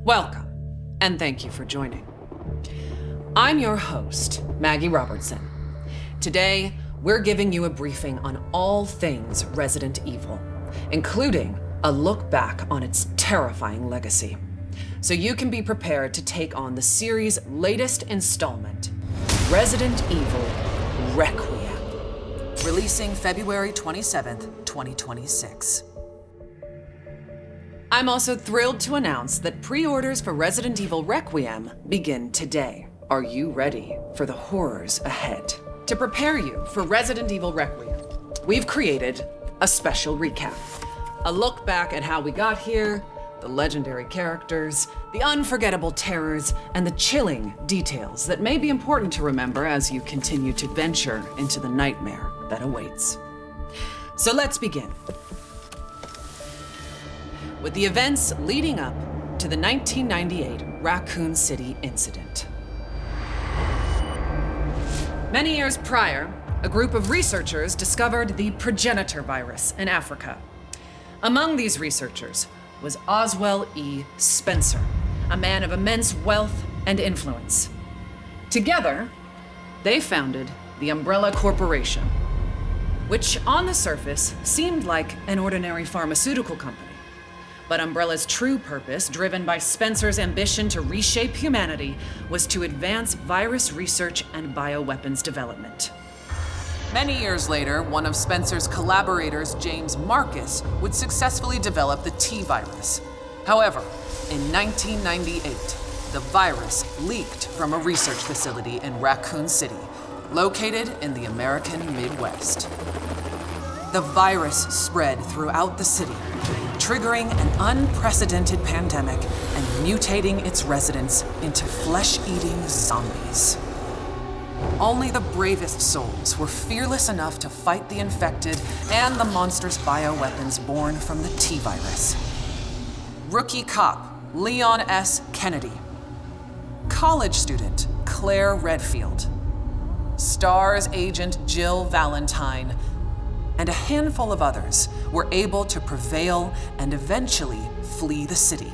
Welcome, and thank you for joining. I'm your host, Maggie Robertson. Today, we're giving you a briefing on all things Resident Evil, including a look back on its terrifying legacy, so you can be prepared to take on the series' latest installment, Resident Evil Requiem, releasing February 27th, 2026. I'm also thrilled to announce that pre-orders for Resident Evil Requiem begin today. Are you ready for the horrors ahead? To prepare you for Resident Evil Requiem, we've created a special recap. A look back at how we got here, the legendary characters, the unforgettable terrors, and the chilling details that may be important to remember as you continue to venture into the nightmare that awaits. So let's begin with the events leading up to the 1998 Raccoon City incident. Many years prior, a group of researchers discovered the progenitor virus in Africa. Among these researchers was Oswell E. Spencer, a man of immense wealth and influence. Together, they founded the Umbrella Corporation, which on the surface seemed like an ordinary pharmaceutical company. But Umbrella's true purpose, driven by Spencer's ambition to reshape humanity, was to advance virus research and bioweapons development. Many years later, one of Spencer's collaborators, James Marcus, would successfully develop the T-virus. However, in 1998, the virus leaked from a research facility in Raccoon City, located in the American Midwest. The virus spread throughout the city, triggering an unprecedented pandemic and mutating its residents into flesh-eating zombies. Only the bravest souls were fearless enough to fight the infected and the monstrous bioweapons born from the T-virus. Rookie cop Leon S. Kennedy, college student Claire Redfield, STARS agent Jill Valentine, and a handful of others were able to prevail and eventually flee the city.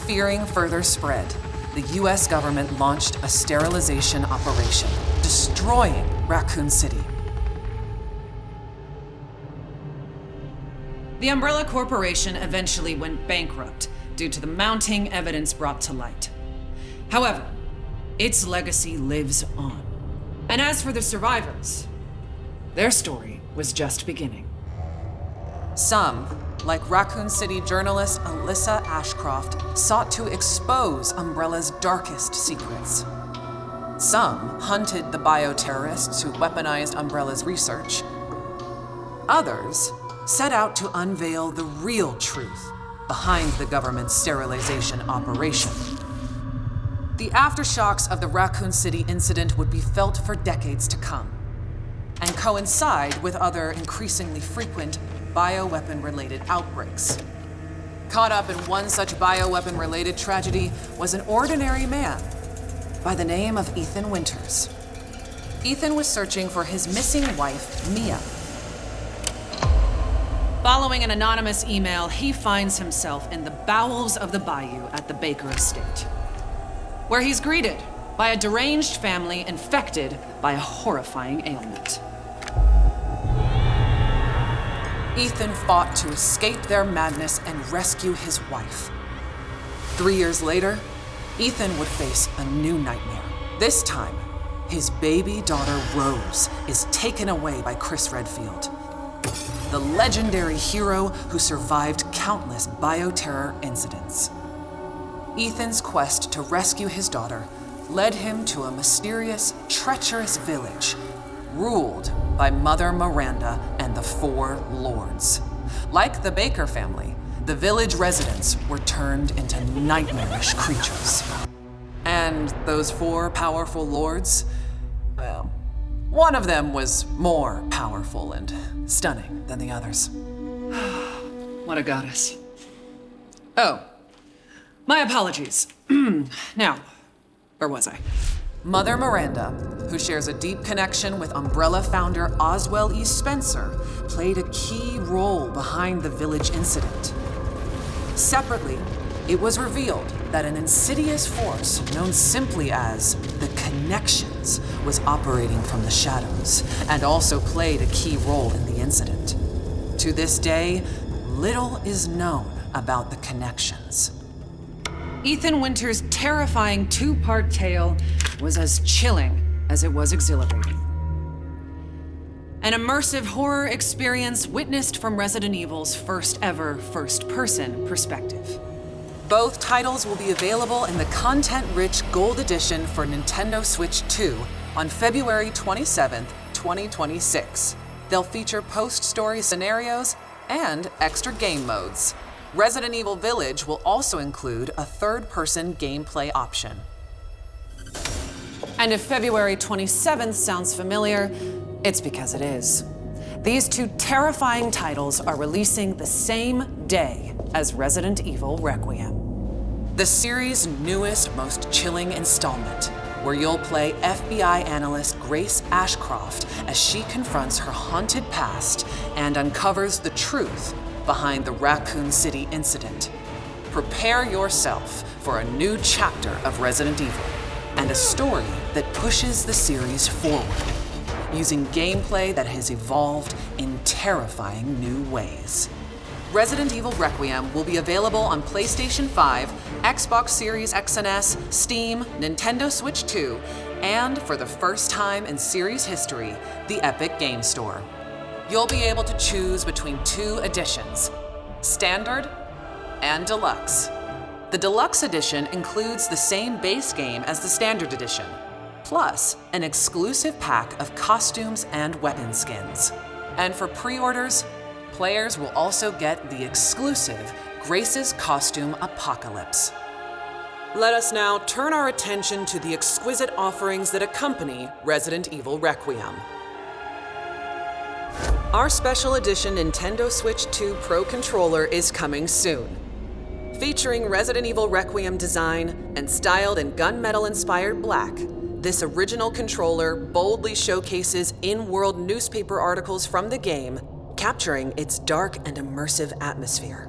Fearing further spread, the US government launched a sterilization operation, destroying Raccoon City. The Umbrella Corporation eventually went bankrupt due to the mounting evidence brought to light. However, its legacy lives on. And as for the survivors, their story was just beginning. Some, like Raccoon City journalist Alyssa Ashcroft, sought to expose Umbrella's darkest secrets. Some hunted the bioterrorists who weaponized Umbrella's research. Others set out to unveil the real truth behind the government's sterilization operation. The aftershocks of the Raccoon City incident would be felt for decades to come, and coincide with other increasingly frequent bioweapon-related outbreaks. Caught up in one such bioweapon-related tragedy was an ordinary man by the name of Ethan Winters. Ethan was searching for his missing wife, Mia. Following an anonymous email, he finds himself in the bowels of the bayou at the Baker estate, where he's greeted by a deranged family infected by a horrifying ailment. Ethan fought to escape their madness and rescue his wife. 3 years later, Ethan would face a new nightmare. This time, his baby daughter Rose is taken away by Chris Redfield, the legendary hero who survived countless bioterror incidents. Ethan's quest to rescue his daughter led him to a mysterious, treacherous village ruled by Mother Miranda and the Four Lords. Like the Baker family, the village residents were turned into nightmarish creatures. And those four powerful lords, well, one of them was more powerful and stunning than the others. What a goddess. Oh, my apologies. Now, where was I? Mother Miranda, who shares a deep connection with Umbrella founder Oswell E. Spencer, played a key role behind the village incident. Separately, it was revealed that an insidious force known simply as the Connections was operating from the shadows and also played a key role in the incident. To this day, little is known about the Connections. Ethan Winter's terrifying two-part tale was as chilling as it was exhilarating. An immersive horror experience witnessed from Resident Evil's first ever first-person perspective. Both titles will be available in the content-rich Gold Edition for Nintendo Switch 2 on February 27th, 2026. They'll feature post-story scenarios and extra game modes. Resident Evil Village will also include a third-person gameplay option. And if February 27th sounds familiar, it's because it is. These two terrifying titles are releasing the same day as Resident Evil Requiem. The series' newest, most chilling installment, where you'll play FBI analyst Grace Ashcroft as she confronts her haunted past and uncovers the truth behind the Raccoon City incident. Prepare yourself for a new chapter of Resident Evil and a story that pushes the series forward, using gameplay that has evolved in terrifying new ways. Resident Evil Requiem will be available on PlayStation 5, Xbox Series X and S, Steam, Nintendo Switch 2, and for the first time in series history, the Epic Game Store. You'll be able to choose between two editions, Standard and Deluxe. The Deluxe Edition includes the same base game as the Standard Edition, plus an exclusive pack of costumes and weapon skins. And for pre-orders, players will also get the exclusive Grace's Costume Apocalypse. Let us now turn our attention to the exquisite offerings that accompany Resident Evil Requiem. Our special edition Nintendo Switch 2 Pro controller is coming soon. Featuring Resident Evil Requiem design and styled in gunmetal-inspired black, this original controller boldly showcases in-world newspaper articles from the game, capturing its dark and immersive atmosphere.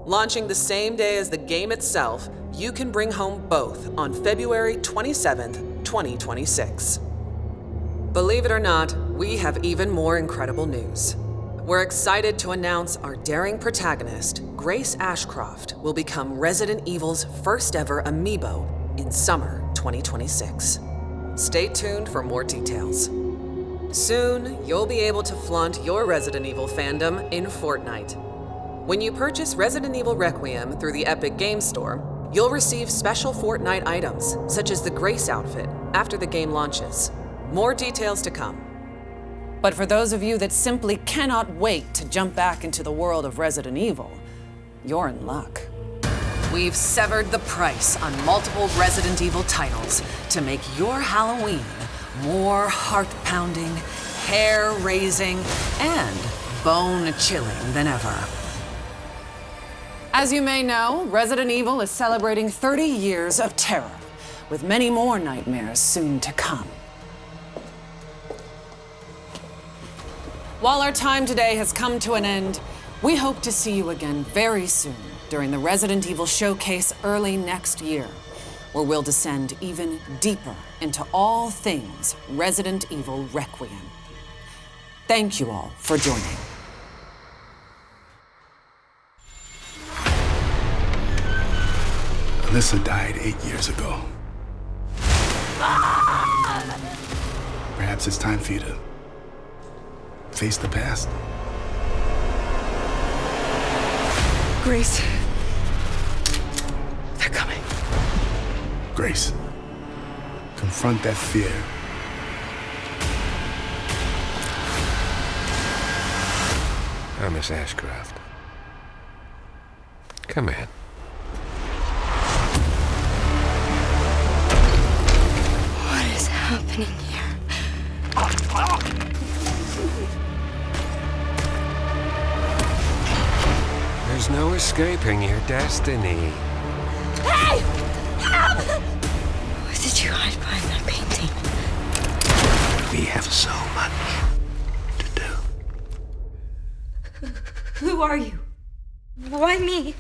Launching the same day as the game itself, you can bring home both on February 27th, 2026. Believe it or not, we have even more incredible news. We're excited to announce our daring protagonist, Grace Ashcroft, will become Resident Evil's first ever amiibo in summer 2026. Stay tuned for more details. Soon, you'll be able to flaunt your Resident Evil fandom in Fortnite. When you purchase Resident Evil Requiem through the Epic Game Store, you'll receive special Fortnite items, such as the Grace outfit, after the game launches. More details to come. But for those of you that simply cannot wait to jump back into the world of Resident Evil, you're in luck. We've severed the price on multiple Resident Evil titles to make your Halloween more heart-pounding, hair-raising, and bone-chilling than ever. As you may know, Resident Evil is celebrating 30 years of terror, with many more nightmares soon to come. While our time today has come to an end, we hope to see you again very soon during the Resident Evil Showcase early next year, where we'll descend even deeper into all things Resident Evil Requiem. Thank you all for joining. Alyssa died 8 years ago. Perhaps it's time for you to face the past. Grace. They're coming. Grace, confront that fear. Miss Ashcroft. Come in. What is happening here? There's no escaping your destiny. Hey! Help! What did you hide behind that painting? We have so much to do. Who are you? Why me?